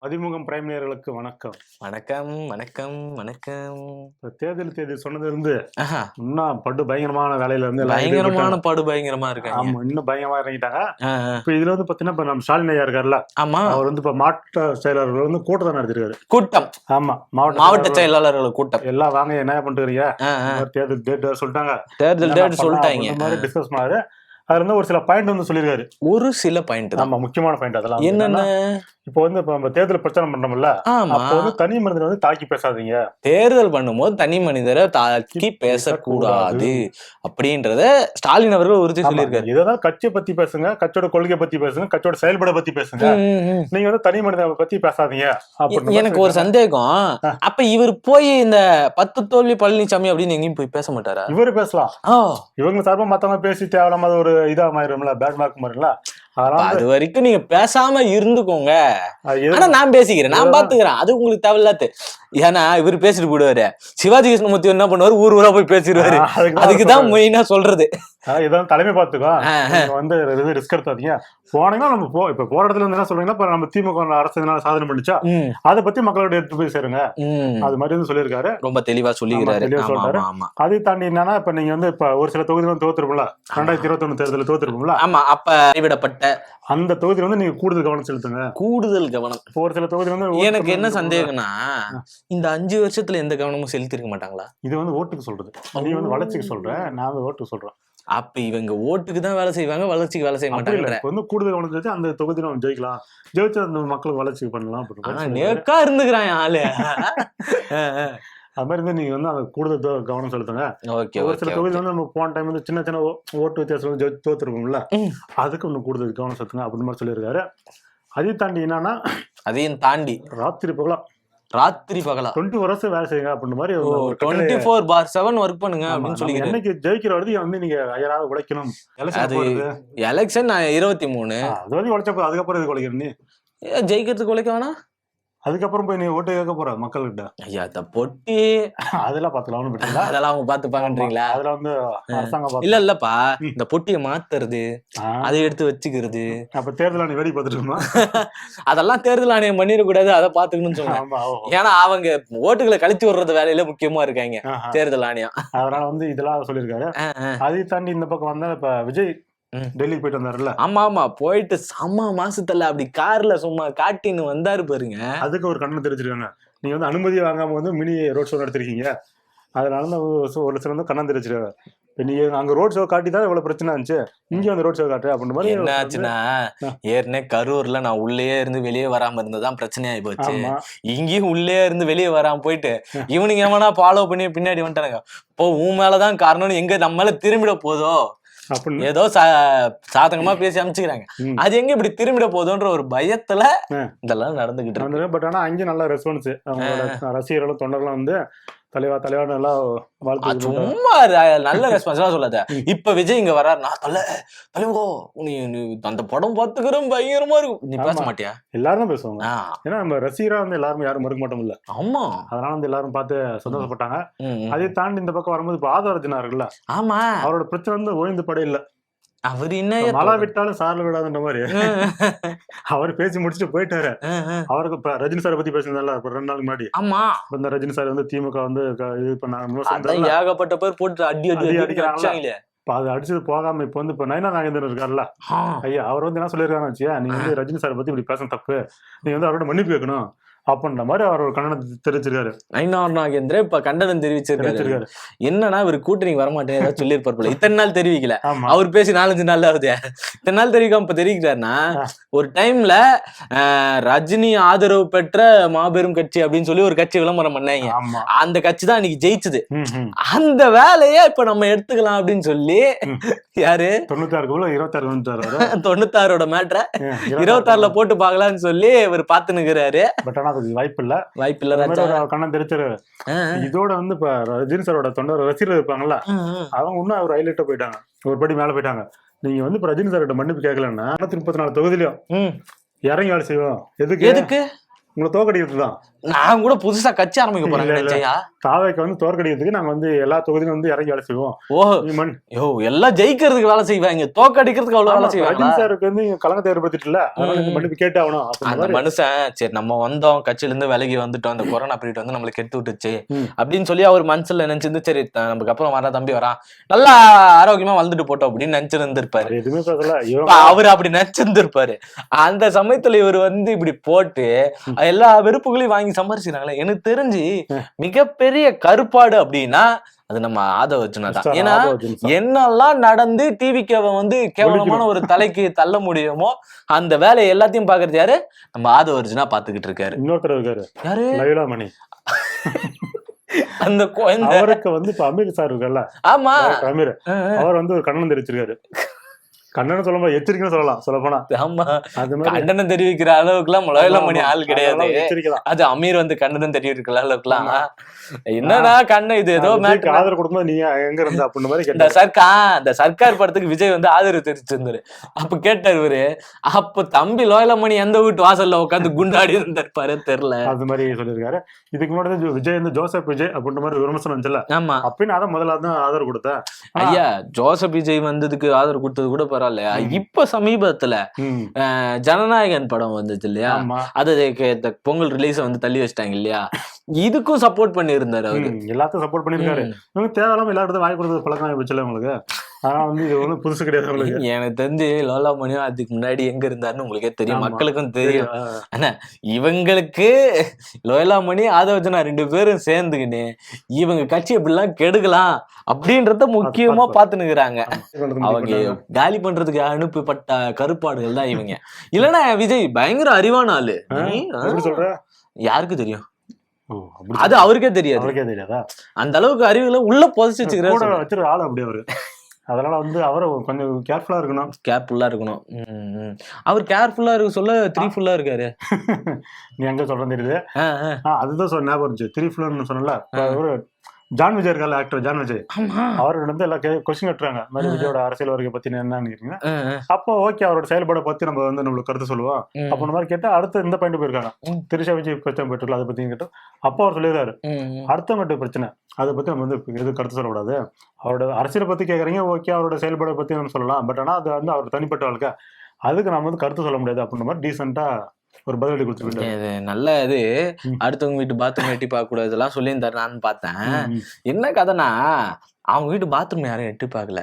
பதிமுகம் prime நேயர்களுக்கு வணக்கம். வணக்கம் வணக்கம் வணக்கம். தேர்தல் தேதி சொன்னது இருந்து இன்னும் படு பயங்கரமான வேலையில இருந்து பயங்கரமான பயங்கரமா இருக்காங்க. ஆமா, இன்னும் பயங்கரமா இறங்கிட்டாங்க. இப்ப இதுல வந்து பாத்தீங்கன்னா இப்ப நம்ம ஸ்டாலின் ஐயா இருக்காருல்ல, ஆமா, அவர் வந்து இப்ப மாவட்ட செயலாளர்கள் வந்து கூட்டம் நடத்திருக்காரு. கூட்டம், ஆமா, மாவட்ட செயலாளர்கள் கூட்டம். எல்லாம் வாங்க என்ன பண்றீங்க, தேர்தல் டேட் சொல்லிட்டாங்க, தேர்தல் டேட் சொல்லிட்டாங்க, இந்த மாதிரி டிஸ்கஸ் பண்ணாரு. அதுல இருந்து ஒரு சில பாயிண்ட் வந்து சொல்லிருக்காரு. ஒரு சில பாயிண்ட், ஆமா, முக்கியமான பாயிண்ட். அதெல்லாம் என்னென்ன? இப்போ வந்து இப்ப நம்ம தேர்தல் பிரச்சாரம் பண்றோம்ல, அப்போ வந்து தனி மனிதரை வந்து தாக்கி பேசாதீங்க. தேர்தல் பண்ணும்போது தனி மனிதரை தாக்கி பேசக்கூடாது அப்படின்றத ஸ்டாலின் அவர்கள் உறுதி சொல்லியிருக்காரு. இததான் கட்சியை பத்தி பேசுங்க, கட்சியோட கொள்கை பத்தி பேசுங்க, கட்சியோட செயல்பாட பத்தி பேசுங்க, நீங்க வந்து தனி மனிதரை பத்தி பேசாதீங்க. எனக்கு ஒரு சந்தேகம், அப்ப இவர் போய் இந்த 10 தோல்வி பழனிசாமி அப்படின்னு எங்கேயும் போய் பேச மாட்டாரா? இவரு பேசலாம், இவங்க சார்பா மத்தவங்க பேசி தேவையில்லாம ஒரு இதா மாறிடும்ல, பேட் மார்க் மாறிடல. அது வரைக்கும் நீங்க பேசாம இருந்துக்கோங்க, ஆனா நான் பேசிக்கிறேன், நான் பாத்துக்கிறேன், அது உங்களுக்கு தேவையில்லாது. ஏன்னா இவர் பேசிட்டு போயிடுவாரு, சிவாஜி கிருஷ்ணமூர்த்தி என்ன பண்ணுவாரு, ஊர் ஊரா போய் பேசிடுவாரு. அதுக்குதான் மெயினா சொல்றது, இதான் தலைமை பார்த்துக்கோ, வந்து ரிஸ்க் எடுத்தாதீங்க. போனீங்கன்னா நம்ம இப்ப போற இடத்துல இருந்து என்ன சொல்றீங்கன்னா, இப்ப நம்ம திமுக அரசு சாதனை பண்ணிச்சா அதை பத்தி மக்களோட எடுத்து போய் சேருங்க, அது மாதிரி வந்து சொல்லியிருக்காரு. ரொம்ப தெளிவா சொல்லிக்கிறாரு. அதை தாண்டி என்னன்னா, இப்ப நீங்க வந்து இப்ப ஒரு சில தொகுதிகளும் தோத்துருப்போம்ல, 2021 தேர்தலில் தோத்துருப்போம்ல, ஆமா, அப்ப கைவிடப்பட்ட அந்த தொகுதியில வந்து நீங்க கூடுதல் கவனம் செலுத்துங்க. கூடுதல் கவனம். ஒரு சில தொகுதி வந்து எனக்கு என்ன சந்தேகம்னா, இந்த 5 வருஷத்துல எந்த கவனமும் செலுத்திருக்க மாட்டாங்களா? இது வந்து ஓட்டுக்கு சொல்றது, நீ வந்து வளர்ச்சிக்கு சொல்ற, நான் வந்து ஓட்டுக்கு சொல்றேன். அப்ப இவங்க ஓட்டுக்கு தான் வேலை செய்வாங்க, வளர்ச்சிக்கு வேலை செய்ய மாட்டாங்க. வந்து கூடுதல் கவனம் செலுத்தி அந்த தொகுதியில நம்ம ஜெயிக்கலாம், ஜெயிச்சா அந்த மக்களுக்கு வளர்ச்சி பண்ணலாம். நேக்கா இருந்துக்கிறான் ஆளு. அது மாதிரி வந்து நீங்க வந்து அந்த கூடுதல் கவனம் செலுத்துங்க. ஒரு சில தொகுதியில் வந்து நம்ம போன டைம் வந்து சின்ன சின்ன ஓட்டு வித்தியாசம் வந்து தோத்துருக்கோம்ல, அதுக்கு இன்னும் கூடுதல் கவனம் செலுத்துங்க அப்படின்னு மாதிரி சொல்லியிருக்காரு. அதையும் தாண்டி என்னன்னா, அதையும் தாண்டி ராத்திரி பகலா 20 வருஷம் வேலை செய்யுங்க அப்படின்னு மாதிரி 24/7 ஒர்க் பண்ணுங்க அப்படின்னு சொல்லி, என்னைக்கு ஜெயிக்கிற வரைக்கும் வந்து நீங்க ஐயராவது உழைக்கணும். எலெக்ஷன் 23 அது வரைக்கும் உழைச்சப்போ அதுக்கப்புறம் இது உழைக்கணும். நீ ஜெயிக்கிறதுக்கு உழைக்க வேணாம், அதுக்கப்புறம் போய் நீ ஓட்டு கேட்க போற மக்கள்கிட்ட. ஐயா அந்த பொட்டி அதெல்லாம் பாத்துலாம், அதெல்லாம் அவங்க பாத்துப்பாங்கன்றீங்களா? அதுல வந்து அரசாங்கம் இல்லப்பா, இந்த பொட்டியை மாத்துறது, அதை எடுத்து வச்சுக்கிறது, அப்ப தேர்தல் ஆணையம் வேடி பாத்துருக்கோமா? அதெல்லாம் தேர்தல் ஆணையம் பண்ணிடக்கூடாது, அதை பாத்துக்கணும்னு சொல்லுவாங்க. ஏன்னா அவங்க ஓட்டுகளை கழிச்சு விடுறது வேலையில முக்கியமா இருக்காங்க தேர்தல் ஆணையம். அதனால வந்து இதெல்லாம் சொல்லியிருக்காரு. அதை தாண்டி இந்த பக்கம் வந்தா இப்ப விஜய் டெல்லிக்கு போயிட்டு வந்தாருல்ல, ஆமா போயிட்டு செம்ம மாசத்துல அப்படி கார்ல சும்மா காட்டின்னு வந்தாரு பாருங்க. அதுக்கு ஒரு கண்டனம் தெரிவிச்சிருக்காங்க. நீங்க வந்து அனுமதி வாங்காம வந்து மினி ரோட் ஷோ நடத்திருக்கீங்க, அதனால ஒரு சில வந்து கண்டனம் தெரிவிச்சிருக்காரு. நீங்க அங்க ரோட் ஷோ காட்டி தான் இவ்வளவு பிரச்சனை இருந்துச்சு, இங்க வந்து ரோட் ஷோ காட்டு அப்படின்னு மாதிரி. என்ன ஆச்சுன்னா, ஏற்கனவே கரூர்ல நான் உள்ளே இருந்து வெளியே வராம இருந்ததான் பிரச்சனையாயி போச்சு. இங்கேயும் உள்ளே இருந்து வெளியே வராம போயிட்டு இவனுங்க ஏமானா ஃபாலோ பண்ணி பின்னாடி வந்துட்டானுங்க. இப்போ உன் மேலதான் காரணம், எங்க நம்ம மேல திரும்பிட போதோ ஏதோ சாதகமா பேசி அமைச்சுக்கிறாங்க, அது எங்க இப்படி திரும்பிட போதோன்ற ஒரு பயத்துல இதெல்லாம் நடந்துகிட்டு இருக்கு. பட் ஆனா அங்கே நல்ல ரெஸ்பான்ஸ், ரசிகர்களும் தொண்டர்களும் வந்து தலைவா நல்லா சும்மா நல்ல ரெஸ்பான்ஸ் எல்லாம் சொல்லாத. இப்ப விஜய் இங்க வர்றாரு, நான் தலைவோ நீ அந்த படம் பாத்துக்கிறோம் பயங்கரமா இருக்கும், நீ பேச மாட்டியா? எல்லாரும் தான் பேசுவாங்க, ஏன்னா நம்ம ரசிகரா வந்து எல்லாரும் யாரும் மறுக்க மாட்டோம் இல்ல. ஆமா, அதனால வந்து எல்லாரும் பார்த்து சந்தோஷப்பட்டாங்க. அதை தாண்டி இந்த பக்கம் வரும்போது இப்ப ஆதரஜனா இருக்குல்ல, ஆமா, அவரோட பிரச்சனை வந்து ஓய்ந்து படம் இல்ல. அவர் என்ன மழை விட்டாலும் சாரல் விடாதுன்ற மாதிரி அவர் பேசி முடிச்சுட்டு போயிட்டாரு. அவருக்கு இப்ப ரஜினி சாரை பத்தி பேசினால 2 நாளுக்கு முன்னாடி. ஆமா, இந்த ரஜினி சார் வந்து திமுக வந்து இது பண்ணாங்க, ஏகப்பட்ட பேர் போட்டு அடி அடிக்கிறாங்க. அது அடிச்சது போகாம இப்ப வந்து இப்ப நயனா நாகேந்திரன் இருக்காருல்ல ஐயா, அவர் வந்து என்ன சொல்லியிருக்காருன்னு வச்சியா, நீங்க வந்து ரஜினி சாரை பத்தி இப்படி பேச தப்பு, நீங்க வந்து அவரோட மன்னிப்பு கேட்கணும் அப்படின்ற மாதிரி அவர் ஒரு கண்டனம் தெரிவிச்சிருக்காரு. நயனார் நாகேந்திரன் இப்ப கண்டனம் தெரிவிச்சிருக்காரு. என்னன்னா இவர் கூட்டணிக்கு வரமாட்டேன் ஏதாவது சொல்லியிருப்பார் போல, இத்தனை நாள் தெரிவிக்கல. அவர் பேசி 4-5 நாள் ஆகுது, இத்தனை நாள் தெரிவிக்காம இப்ப தெரிவிக்கிறாருன்னா, ஒரு டைம்ல ரஜினி ஆதரவு பெற்ற மாபெரும் கட்சி அப்படின்னு சொல்லி ஒரு கட்சி விளம்பரம் பண்ணாங்க. அந்த கட்சி தான் இன்னைக்கு ஜெயிச்சது. அந்த வேலையை இப்ப நம்ம எடுத்துக்கலாம் அப்படின்னு சொல்லி யாரு 96 மேட்ர 26 போட்டு பாக்கலாம்னு சொல்லி இவர் பாத்து நிக்கிறாரு. வாய்ப்பு இல்ல கண்ணன் தெரிச்சாரு. இதோட வந்து இப்ப ரஜினி சாரோட தொண்டர் ரசிகர் இருப்பாங்கல்ல, அவங்க இன்னும் அவர் ஹைலைட்டா போயிட்டாங்க, ஒரு படி மேல போயிட்டாங்க. நீங்க வந்து இப்ப ரஜினி சார்கிட்ட மன்னிப்பு கேட்கலன்னா 434 தொகுதியிலும் இறங்கி வேலை செய்வோம். எதுக்கு? எதுக்கு? உங்களை தோக்கடிக்கிறதுதான். நான் கூட புதுசா கட்சி ஆரம்பிக்க போறேன். தாவேக்கு வந்து தோற்கடிக்கிறதுக்கு நாங்க வந்து எல்லா தொகுதியிலும் வந்து இறங்கி வேலை செய்வோம். ஓ எல்லாம் ஜெயிக்கிறதுக்கு வேலை செய்வாங்க, தோற்கடிக்கிறதுக்கு அவ்வளவு வேலை செய்வாங்க. சாருக்கு வந்து கலங்கத்தை ஏற்படுத்திட்டுல மன்னிப்பு கேட்டு ஆகணும். அந்த மனுஷன் சரி நம்ம வந்தோம் கட்சியில இருந்து விலகி வந்துட்டோம், அந்த கொரோனா பீரியட் வந்து நம்மளுக்கு கெடுத்து விட்டுச்சு அப்படின்னு சொல்லி அவர் மனசுல நினைச்சிருந்து சரி நமக்கு அப்புறம் வர தம்பி வரான் நல்லா ஆரோக்கியமா வளர்ந்துட்டு போட்டோம் அப்படின்னு நினைச்சிருந்திருப்பாரு. அவரு அப்படி நினைச்சிருந்திருப்பாரு. அந்த சமயத்துல இவர் வந்து இப்படி போட்டு எல்லா வெறுப்புகளையும் வாங்கி சம்பாரிச்சுக்கிறாங்களே. எனக்கு தெரிஞ்சு மிகப்பெரிய கருப்பாடு அப்படின்னா அது நம்ம ஆதவ அர்ஜுனா தான். ஏன்னா என்னெல்லாம் நடந்து டிவிக்கு வந்து கேவலமான ஒரு தலைக்கு தள்ள முடியுமோ அந்த வேலையை எல்லாத்தையும் பாக்குறது யாரு? நம்ம ஆதவ அர்ஜுனா பாத்துக்கிட்டு இருக்காரு. இன்னொருத்தர் இருக்காரு, யாரு? லலிதாமணி. அந்த அவருக்கு வந்து இப்ப அமீர் சார் இருக்குல்ல, ஆமா அமீர், அவர் வந்து ஒரு கண்ணன் தெரிவிச்சிருக்காரு. கண்டனம் சொல்ல எச்சரிக்கை சொல்லலாம், சொல்ல போனா. ஆமா, கண்டனம் தெரிவிக்கிற அளவுக்கு எல்லாம் லலிதாமணி ஆள் கிடையாது. அது அமீர் வந்து கண்டனம் தெரிவிக்கிற அளவுக்கு எல்லாம் என்னன்னா கண்ணன் இது ஏதோ ஆதரவு கொடுக்கும்போது நீ எங்க இருந்த அப்படின்னு மாதிரி இந்த சர்க்கார் படத்துக்கு விஜய் வந்து ஆதரவு தெரிவிச்சிருந்தாரு. அப்ப கேட்டாரு இவரு, அப்ப தம்பி லோயலமணி எந்த வீட்டு வாசல்ல உட்காந்து குண்டாடி இருந்திருப்பாரு தெரியல. அது மாதிரி சொல்லியிருக்காரு. இதுக்கு முன்னாடி விஜய் வந்து ஜோசப் விஜய் அப்படின்ற மாதிரி விமர்சனம் வந்துச்சுல. ஆமா, அப்படின்னு அதான் முதல்ல தான் ஆதரவு கொடுத்தேன். ஐயா ஜோசப் விஜய் வந்ததுக்கு ஆதரவு கொடுத்தது கூட பரவாயில்லையா. இப்ப சமீபத்துல ஜனநாயகன் படம் வந்துச்சு இல்லையா, அது பொங்கல் ரிலீஸ் வந்து தள்ளி வச்சிட்டாங்க இல்லையா, இதுக்கும் சப்போர்ட் பண்ணி இருந்தாரு அவரு. எல்லாத்தையும் சப்போர்ட் பண்ணிருக்காரு. தேவையில்லாம எல்லா இடத்துல வாய் கொடுத்தது பழக்கம் ஆயிடுச்சுல உங்களுக்கு. ஆனா வந்து இது வந்து புதுசு கிடையாது உங்களுக்கு. எனக்கு தெரிஞ்சு லோலாமணியும் அதுக்கு முன்னாடி எங்க இருந்தாருன்னு உங்களுக்கே தெரியும், மக்களுக்கும் தெரியும். ஆனா இவங்களுக்கு லோலாமணி ஆதவர்ஜுனா 2 பேரும் சேர்ந்துக்கின்னு இவங்க கட்சி எப்படிலாம் கெடுக்கலாம் அப்படின்றத முக்கியமா பாத்துனுக்குறாங்க. அவங்க காலி பண்றதுக்கு அனுப்பப்பட்ட கருப்பாடுகள் தான் இவங்க. இல்லன்னா விஜய் பயங்கர அறிவான ஆளு. சொல்ற யாருக்கு தெரியும்? அது அவருக்கே தெரியாது. அந்த அளவுக்கு அறிவுல உள்ள புதைச்சு வச்சிருக்கிற ஆளு அப்படி அவரு. அதனால வந்து அவரை கொஞ்சம் கேர்ஃபுல்லா இருக்கணும். அவர் கேர்ஃபுல்லா இருக்க சொல்ல 3 ஃபுல்லா இருக்காரு. நீ எங்க சொல்றேன் தெரியுது. அதுதான் சொன்ன ஞாபகம் இருந்துச்சு. 3 ஃபுல்லுன்னு சொன்னல. ஒரு ஜான் விஜய் இருக்கால, ஆக்டர் ஜான் விஜய், அவர்கிட்ட வந்து எல்லாம் கொஸ்டின் கட்டுறாங்க. மாதிரி விஜயோட அரசியல் வருகை பத்தி என்னன்னு. அப்போ ஓகே அவரோட செயல்பாடை பத்தி நம்ம வந்து நம்மளுக்கு கருத்து சொல்லுவோம் அப்படின்ற மாதிரி கேட்டா அடுத்து இந்த பாயிண்ட் போயிருக்காங்க. திரிஷா விஜய் பிரச்சனை போயிட்டு அதை பத்தி கேட்டோம். அப்போ அவர் சொல்லிடுறாரு, அடுத்தவங்கிட்ட பிரச்சனை அதை பத்தி நம்ம வந்து எது கருத்து சொல்லக்கூடாது. அவரோட அரசியலை பத்தி கேக்குறீங்க, ஓகே அவரோட செயல்பாடை பத்தி நம்ம சொல்லலாம். பட் ஆனா அது வந்து அவர் தனிப்பட்ட வாழ்க்கை, அதுக்கு நம்ம வந்து கருத்து சொல்ல முடியாது அப்படின்ற மாதிரி டீசெண்டா ஒரு பதிலடி கொடுத்துருக்கேன். இது நல்ல இது. அடுத்தவங்க வீட்டு பாத்ரூம் எட்டி பார்க்க கூடாது இதெல்லாம் சொல்லியிருந்தாரு. நான் பார்த்தேன். என்ன கதைனா அவங்க வீட்டு பாத்ரூம் யாரும் எட்டி பார்க்கல,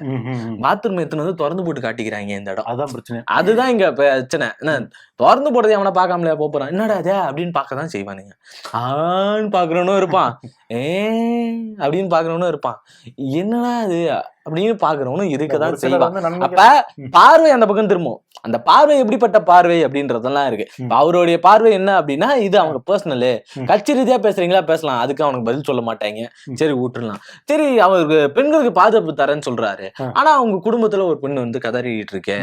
பாத்ரூம் எத்தனை வந்து திறந்து போட்டு காட்டிக்கிறாங்க. இந்த இடம் அதான் பிரச்சனை. அதுதான் இங்க பிரச்சனை. என்ன திறந்து போடுறது அவனை பார்க்காமலையா போறான், என்னடா அதே அப்படின்னு பார்க்கதான் செய்வானுங்க. ஆன்னு பாக்குறவனும் இருப்பான், அப்படின்னு பாக்குறவனும் இருப்பான், என்னடா அது அப்படின்னு பாக்குறவனும் இருக்கதான் செய்வான். அப்ப பார்வை அந்த பக்கம் திரும்பும். அந்த பார்வை எப்படிப்பட்ட பார்வை அப்படின்றதெல்லாம் இருக்கு. அவருடைய பார்வை என்ன அப்படின்னா, இது அவங்க பர்சனலு, கட்சி ரீதியா பேசுறீங்களா பேசலாம், அதுக்கு அவனுக்கு பதில் சொல்ல மாட்டாங்க, சரி விட்டுறலாம். சரி அவருக்கு பெண்களுக்கு பாதுகாப்பு தரேன்னு சொல்றாரு, ஆனா அவங்க குடும்பத்துல ஒரு பெண் வந்து கதறிட்டு இருக்கு.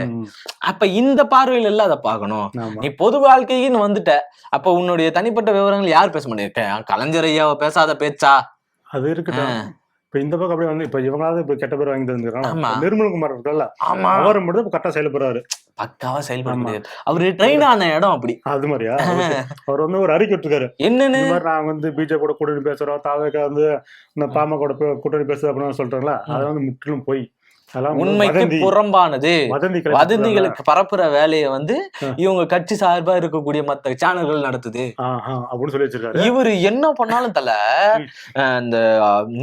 அப்ப இந்த பார்வையில எல்லாம் அதை பார்க்கணும். நீ பொது வாழ்க்கைன்னு வந்துட்ட, அப்ப உன்னுடைய தனிப்பட்ட விவரங்கள் யார் பேச மாட்டேன். கலைஞர் ஐயாவை பேசாத பேச்சா அது இருக்கட்டும். இப்ப இந்த பக்கம் அப்படியே வந்து இப்ப இவங்களாவது இப்ப கெட்ட பேர் வாங்கி தந்துருக்காங்க. நிர்மல்குமார் இருக்குல்ல, அவர் மட்டும் கரெக்டா செயல்படுறாரு, பக்காவா செயல்பட முடியாது. அவரு ட்ரெயின் ஆன இடம் அப்படி. அது மாதிரியா அவர் வந்து ஒரு அறிக்கை விட்டுருக்காரு. என்னன்னு நான் வந்து பிஜேபி கூட கூட்டணி பேசுறோம், தாவேக்கா வந்து இந்த பாமக கூட கூட்டணி பேசுறது அப்படின்னு சொல்றாங்களா, அதை வந்து முற்றிலும் போய் உண்மைக்கு புறம்பானது வதந்திகளுக்கு பரப்புற வேலையை வந்து இவங்க கட்சி சார்பா இருக்கக்கூடிய மத்த சேனல்கள் நடத்துது அப்படின்னு சொல்லி வச்சிருக்காரு. இவரு என்ன பண்ணாலும் தல இந்த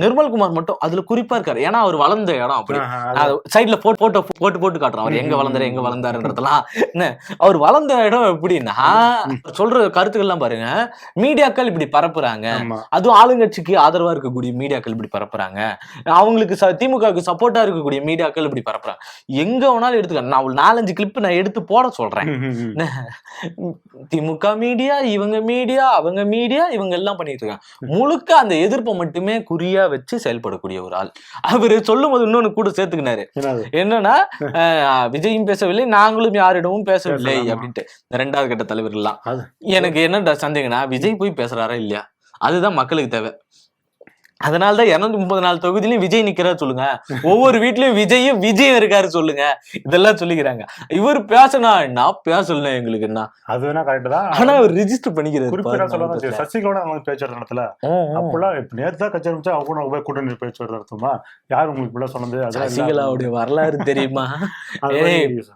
நிர்மல்குமார் மட்டும் அதுல குறிப்பா இருக்காரு. ஏன்னா அவர் வளர்ந்த இடம் அப்படி சைட்ல போட்டு காட்டுறான் அவர் எங்க வளர்ந்தாருன்றதெல்லாம். என்ன அவர் வளர்ந்த இடம் எப்படின்னா சொல்ற கருத்துக்கள் எல்லாம் பாருங்க, மீடியாக்கள் இப்படி பரப்புறாங்க, அதுவும் ஆளுங்கட்சிக்கு ஆதரவா இருக்கக்கூடிய மீடியாக்கள் இப்படி பரப்புறாங்க, அவங்களுக்கு திமுகவுக்கு சப்போர்ட்டா இருக்கக்கூடிய மீடியாக்கள் இப்படி பரப்புறாங்க. எங்க வேணாலும் எடுத்துக்க, நான் ஒரு 4-5 கிளிப் நான் எடுத்து போட சொல்றேன். திமுக மீடியா, இவங்க மீடியா, அவங்க மீடியா, இவங்க எல்லாம் பண்ணிட்டு இருக்காங்க. முழுக்க அந்த எதிர்ப்பை மட்டுமே குறியா வச்சு செயல்படக்கூடிய ஒரு ஆள். அவரு சொல்லும் போது இன்னொன்னு கூட சேர்த்துக்கினாரு, என்னன்னா விஜயும் பேசவில்லை, நாங்களும் யாரிடமும் பேசவில்லை அப்படின்ட்டு. 2வது கட்ட தலைவர்கள்லாம் எனக்கு என்ன சந்தேகம்னா, விஜய் போய் பேசுறாரா இல்லையா, அதுதான் மக்களுக்கு தேவை. அதனாலதான் 234 தொகுதியிலும் விஜய் நிக்கிறாரு சொல்லுங்க. ஒவ்வொரு வீட்லயும் விஜயம் இருக்காரு சொல்லுங்க. இதெல்லாம் சொல்லிக்கிறாங்க. இவர் பேசினா என்ன பேசல எங்களுக்கு என்ன அது வேணா கரெக்ட் தான். ஆனா அவர் ரிஜிஸ்டர் பண்ணிக்கிறாரு. குறிப்பிட்ட சொல்ல சசிகளோட அவங்க பேச்சு நடத்தல அப்பெல்லாம் நேற்று தான் கட்சி ஆரம்பிச்சா அவங்க போய் கூட்டணி பேச்சு நடத்துமா? யார் உங்களுக்கு இப்ப சொன்னது? சசிகலாவுடைய வரலாறு தெரியுமா?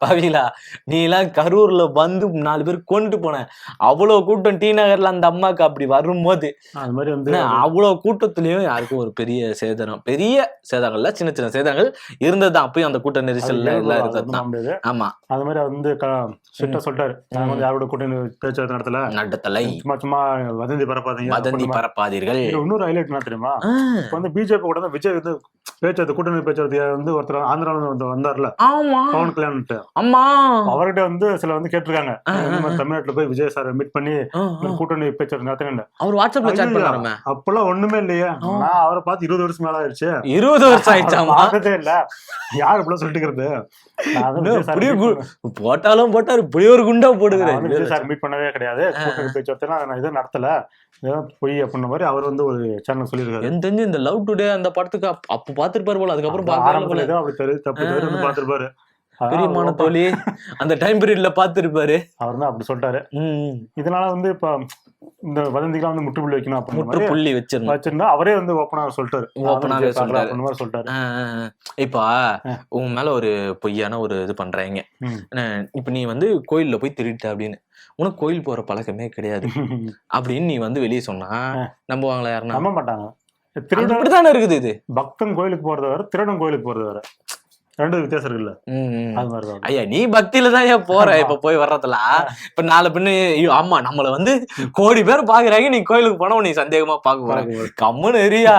பவிலா நீ எல்லாம் கரூர்ல வந்து 4 பேர் கொண்டு போன அவ்வளவு கூட்டம் டி நகர்ல அந்த அம்மாக்கு அப்படி வரும்போது அது மாதிரி வந்து அவ்வளவு கூட்டத்திலயும் யாருக்கும் ஒரு பெரிய சேதங்கள்ல சின்ன சின்ன சேதங்கள் இருந்ததுதான். அப்பயும் அந்த கூட்ட நெரிசல்ல எல்லாம் இருந்தது. ஆமா அது மாதிரி வந்து சொல்லிட்டாரு, யாரோட கூட்டணி பேச்சுவார்த்தை நடத்தல, சும்மா வதந்தி பரப்பாதீர்கள். இன்னொரு ஹைலைட் என்ன தெரியுமா? இப்ப வந்து பிஜேபி கூட விஜய் வந்து பேச்சுவார்த்தை கூட்டணி பேச்சுவார்த்தைய வந்து ஒருத்தர் ஆந்திரால வந்தார்ல பவன் கல்யாண், அவர்கிட்ட வந்து சில வந்து கேட்டிருக்காங்க தமிழ்நாட்டுல போய் விஜய் சார் மீட் பண்ணி கூட்டணி பேச்சுவார்த்தை நடத்தினேன். அவர் வாட்ஸ்அப்ல சாட் பண்ணாருமே. அப்பெல்லாம் ஒண்ணுமே இல்லையா? நான் அவரை பார்த்து 20 வருஷம் மேல ஆயிடுச்சு. 20 வருஷம் ஆயிடுச்சா? பார்த்ததே இல்ல. யாரு இப்பெல்லாம் சொல்லிட்டு போட்டாலும் போட்டாரு, இப்படி ஒரு குண்டா போடுகிறாரு. விஜய் சார் மீட் பண்ணவே கிடையாது, கூட்டணி பேச்சுவார்த்தை நான் இதை நடத்தல, பொய் அப்படின்ற மாதிரி அவர் வந்து ஒரு சேனல் சொல்லியிருக்காரு. எனக்கு தெரிஞ்சு இந்த லவ் டுடே அந்த படத்துக்கு அப்ப பாத்துருப்பாரு போல, அதுக்கப்புறம் பாத்துருப்பாரு. பெரியமான தோழி அந்த டைம் பீரியட்ல பாத்துருப்பாரு. அவர் தான் அப்படி சொல்லிட்டாரு. இதனால வந்து இப்ப இந்த வதந்திக்கெல்லாம் வந்து முற்றுப்புள்ளி வைக்கணும், முற்றுப்புள்ளி வச்சிருந்தா அவரே வந்து ஓப்பனா சொல்லிட்டாரு. இப்ப உன் மேல ஒரு பொய்யான ஒரு இது பண்றாங்க. இப்ப நீ வந்து கோயில்ல போய் திருட்ட அப்படின்னு, உனக்கு கோயில் போற பழக்கமே கிடையாது அப்படின்னு நீ வந்து வெளியே சொன்னா நம்புவாங்களா? யாருன்னா நம்ப மாட்டாங்க. இப்படித்தானே இருக்குது. இது பக்தன் கோயிலுக்கு போறது வேற, திருடன் கோயிலுக்கு போறது வேற, ரெண்டு வித்தியாசம் இருக்குல்ல. அது மாதிரிதான். ஐயா நீ பக்தியில தான் ஏன் போற? இப்ப போய் வர்றதுல இப்ப நாலு பின்ன ஆமா நம்மள வந்து கோடி பேர் பாக்குறாங்க, நீ கோயிலுக்கு போனா நீ சந்தேகமா பாக்க போற கம்முன்னு ஏரியா.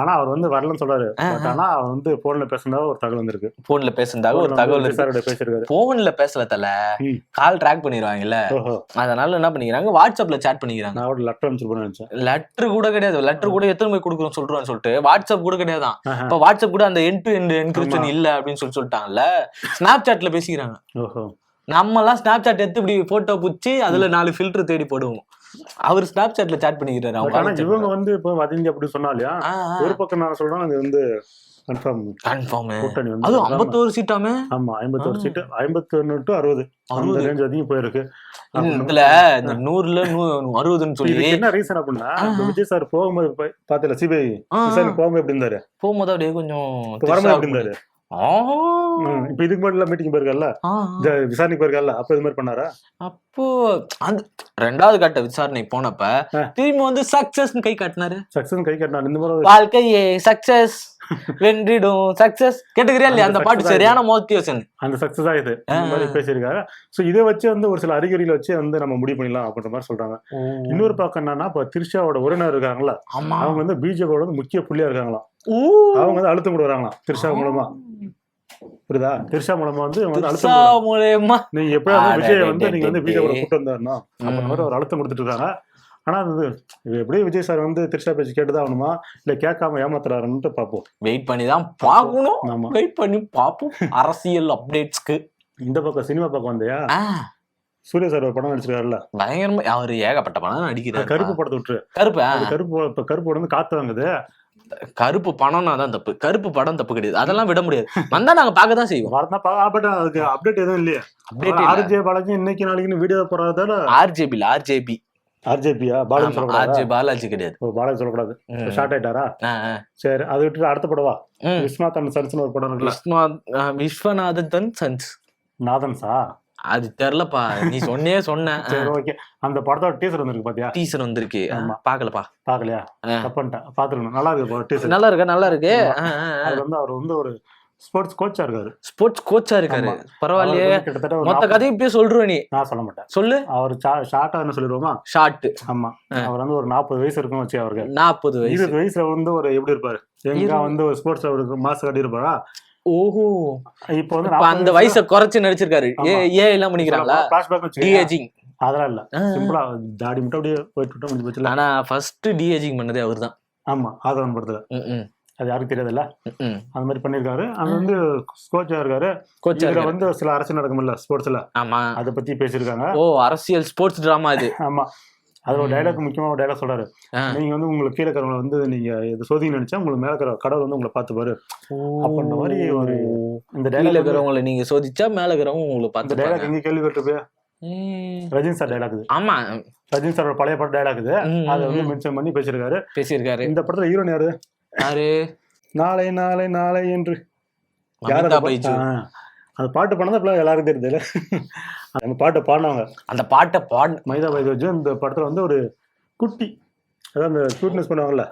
ஆனா அவர் வந்து வரலன்னு சொல்றாரு. ஆனா அவர் வந்து போன்ல பேசுனதாக ஒரு தகவல் வந்திருக்கு. போன்ல பேசுனதாக ஒரு தகவல் பேசிருக்காரு. போன்ல பேசல தல, கால் ட்ராக் பண்ணிடுவாங்கல்ல, அதனால என்ன பண்ணிக்கிறாங்க, வாட்ஸ்அப்ல சாட் பண்ணிக்கிறாங்க. நான் லெட்டர் அனுப்பிச்சு நினைச்சேன். லெட்டர் கூட கிடையாது, லெட்டர் கூட எத்தனை போய் கொடுக்குறோம் சொல்றோம்னு சொல்லிட்டு வாட்ஸ்அப் கூட கிடையாதான். இப்ப வாட்ஸ்அப் கூட அந்த எண்ட் டு எண்ட் என்கிரிப்ஷன் இல்ல அப்படின்னு சொல்லிட்டாங்கல்ல, ஸ்னாப் சாட்ல பேசிக்கிறாங்க. நம்ம எல்லாம் ஸ்னாப் சாட் எடுத்து இப்படி போட்டோ புடிச்சு அதுல 4 ஃபில்டர் தேடி போடுவோம். அவர் ஸ்னாப் சாட்ல சாட் பண்ணிக்கிறாரு. அவங்க இவங்க வந்து இப்போ வதந்தி அப்படி சொன்னாலியா, ஒரு பக்கம் நான் சொல்றேன் அது வந்து கன்ஃபார்ம் கூட்டணி வந்து அது 51 சீட்டாமே. ஆமா 51 சீட், 51 to 60 அந்த ரேஞ்ச் அதிகம் போயிருக்கு. இதுல இந்த 100ல 60ன்னு சொல்லி என்ன ரீசன் அப்படின்னா, விஜய் சார் போகும்போது பாத்தல சிபிஐ போகும்போது எப்படி இருந்தாரு, போகும்போது அப்படியே கொஞ்சம் வரமா எப்படி இருந்தாரு. இப்ப இதுக்கு மட்டும் மீட்டிங் போயிருக்கல, விசாரணைக்கு போயிருக்கல, அப்ப இது மாதிரி பண்ணாரா? அப்போ அந்த 2வது கட்ட விசாரணை போனப்ப திரும்பி வந்து சக்சஸ் கை காட்டினாரு. இந்த மாதிரி வாழ்க்கையே சக்சஸ் வென்றிடும் சக்சஸ் கேட்டுக்கிறியா இல்லையா? அந்த பாட்டு சரியான மோட்டிவேஷன், அந்த சக்சஸ் ஆகுது பேசியிருக்காரு. சோ இதை வச்சு வந்து ஒரு சில அறிகுறிகளை வச்சு வந்து நம்ம முடிவு பண்ணிடலாம் அப்படின்ற மாதிரி சொல்றாங்க. இன்னொரு பக்கம் என்னன்னா, இப்ப திரிஷாவோட உறவினர் இருக்காங்களா, அவங்க வந்து பிஜேபியோட வந்து முக்கிய புள்ளியா இருக்காங்களாம். அவங்க வந்து அழுத்தம் கொடுக்குறாங்களாம் திரிஷா மூலமா. புரியுதா? திரிஷா மூலமா வந்து நீங்க எப்படியாவது விஜய் வந்து நீங்க வந்து பிஜேபியோட கூட்டு வந்தாருன்னா அப்படின்ற மாதிரி ஒரு அழுத்தம் கொடுத்துட்டு இருக்காங்க. ஆனா அது எப்படி விஜய் சார் வந்து திரிஷா பேச்சு கேட்டுதான் ஆகணுமா, இல்ல கேட்காம ஏமாத்துறாருன்னு பாப்போம். வெயிட் பண்ணி தான் பாக்கணும். ஆமா வெயிட் பண்ணி பாப்போம் அரசியல் அப்டேட்ஸ்க்கு. இந்த பக்கம் சினிமா பக்கம் வந்தியா, சூர்யா சார் ஒரு படம் நடிச்சிருக்காருல்ல, பயங்கரமா அவரு ஏகப்பட்ட படம் நடிக்கிறார். கருப்பு படத்தை விட்டுரு, கருப்பு வந்து காத்து வாங்குது. கருப்பு பணம்னா தான் தப்பு, கருப்பு படம் தப்பு கிடையாது, அதெல்லாம் விட முடியாது. வந்தா நாங்க பாக்கதான் செய்வோம். அதுக்கு அப்டேட் எதுவும் இல்லையா? ஆர்ஜே பாலாஜி இன்னைக்கு நாளைக்கு வீடியோ போறதால ஆர்ஜேபியா பாலாஜி கிடையாது, பாலாஜி சொல்லக்கூடாது, ஷார்ட் ஆயிட்டாரா? சரி, அதை விட்டு அடுத்த படவா விஸ்வநாதன் சன்ஸ் ஒரு படம் இருக்குல்ல, விஸ்வநாதன் சன்ஸ் நாதன்ஸா அது தெரியலப்பா, நீ சொன்ன. சரி ஓகே, அந்த படத்தோட டீசர் வந்திருக்கு பாத்தியா? டீசர் வந்திருக்கு, பாக்கலப்பா. பாக்கலையா? தப்பன்ட்டேன், பாத்துக்கணும். நல்லா இருக்கு டீசர், நல்லா இருக்கு. அது வந்து அவர் வந்து ஒரு ஸ்போர்ட்ஸ் கோச்சா இருக்காரு. பரவாயில்லையே. மொத்த கதையும் இப்பயே சொல்றேன் நீ. நான் சொல்ல மாட்டேன், சொல்லு. அவர் ஷார்ட்டா என்ன சொல்லிடுவோமா? ஷார்ட். ஆமா, அவர் வந்து ஒரு 40 வயசு இருக்குன்னு வச்சு, அவருக்கு 40 வயசு. 20 வயசுல வந்து ஒரு எப்படி இருப்பாரு, எங்க வந்து ஒரு ஸ்போர்ட்ஸ் அவருக்கு மாசு கட்டி இருப்பாரா? ஓஹோ, இப்ப வந்து அந்த வயசை குறைச்சு நடிச்சிருக்காரு. எல்லாம் பண்ணிக்கிறாங்களா? டிஏஜிங் அதெல்லாம் இல்ல, சிம்பிளா தாடி மட்டும் அப்படியே போயிட்டு முடிச்சு. ஆனா ஃபர்ஸ்ட் டிஏஜிங் பண்ணதே அவர்தான். ஆமா, ஆதவன் படத்துல. அது யாருக்கு தெரியாதுல்ல, அந்த மாதிரி பண்ணிருக்காரு. அது வந்து கோச்சா இருக்காரு. இதுல வந்து சில அரசியல் நடக்கும்ல ஸ்போர்ட்ஸ்ல, ஆமா, அத பத்தி பேசியிருக்காங்க. ஓ, அரசியல் ஸ்போர்ட்ஸ் டிராமா இது. ஆமா, அது ஒரு டைலாக், முக்கியமா ஒரு டைலாக் சொல்றாரு, நீங்க வந்து உங்களுக்கு கீழே இருக்கிறவங்களை வந்து நீங்க இது சோதிங்க நினைச்சா உங்களுக்கு மேல இருக்கிற கடவுள் வந்து உங்களை பார்த்து பாரு அப்படின்ற மாதிரி ஒரு இந்த கீழே இருக்கிறவங்களை நீங்க சோதிச்சா மேல இருக்கிறவங்க உங்களை பார்த்து. இந்த டைலாக் எங்க கேள்விப்பட்டிருப்பே? ரஜினி சார் டைலாக் இது. ஆமா, ரஜினி சாரோட பழைய படம் டைலாக் இது. அதை வந்து மென்ஷன் பண்ணி பேசியிருக்காரு. இந்த படத்துல ஹீரோயின் யாரு? நாளை நாளை நாளை என்று அந்த பாட்டு பாடினது இப்ப எல்லாருக்கும் தெரியுது. அந்த பாட்டை பாடினவங்க, அந்த பாட்டை மைதா பைஜு. இந்த படத்துல வந்து ஒரு குட்டி, அதான் அந்த கியூட்னஸ் பண்ணுவாங்கல்ல,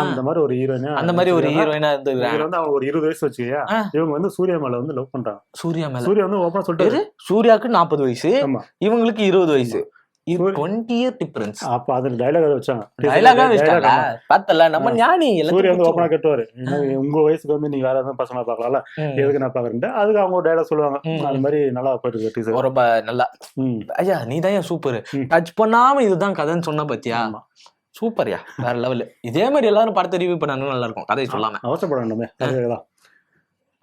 அந்த மாதிரி ஒரு ஹீரோயினா, அந்த மாதிரி ஒரு ஹீரோயினா இருந்திருக்காங்க. வந்து அவங்க ஒரு 20 வயசு வச்சுக்கியா, இவங்க வந்து சூர்யா மேல வந்து லவ் பண்றாங்க. சூர்யா வந்து ஓப்பனா சொல்லிட்டு, சூர்யாவுக்கு 40 வயசு, இவங்களுக்கு 20 வயசு, 20 year difference. அப்ப அதுல டைலாக் வச்சாங்க. நம்ம ஞானி சூர்யா வந்து ஓப்பனா கேட்டுவாரு, உங்க வயசுக்கு வந்து நீங்க வேற ஏதாவது பசங்களா பாக்கலாம்ல, எதுக்கு நான் பாக்குறேன். அதுக்கு அவங்க ஒரு டைலாக் சொல்லுவாங்க. அது மாதிரி நல்லா போயிட்டு ரொம்ப நல்லா. ஐயா நீதான் சூப்பர், டச் பண்ணாம இதுதான் கதைன்னு சொன்ன பத்தியா, சூப்பர்யா, வேற லெவல். இதே மாதிரி எல்லாரும் படத்தை ரிவ்யூ பண்ணாலும் நல்லா இருக்கும், கதை சொல்லாம. அவசரப்படணுமே.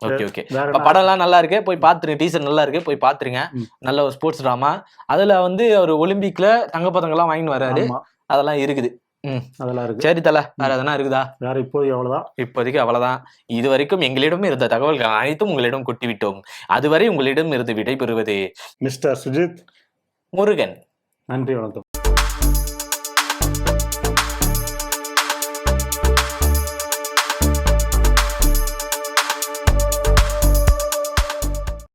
ஓகே ஓகே, படம் எல்லாம் நல்லா இருக்கு, போய் பாத்துருங்க. டீசர் நல்லா இருக்கு, போய் பாத்துருங்க. நல்ல ஒரு ஸ்போர்ட்ஸ் டிராமா. அதுல வந்து ஒரு ஒலிம்பிக்ல தங்கப்பதங்கள்லாம் வாங்கிட்டு வராரு, அதெல்லாம் இருக்குது. அதெல்லாம் இருக்கு. சரி தல, வேற எதனா இருக்குதா? வேற இப்போதைக்கு அவ்வளவுதான். இது வரைக்கும் எங்களிடம் இருந்த தகவல்கள் அனைத்தும் உங்களிடம் கொட்டிவிட்டோம். அதுவரை உங்களிடம் இருந்து விடைபெறுவது மிஸ்டர் சுஜித் முருகன். நன்றி, வணக்கம்.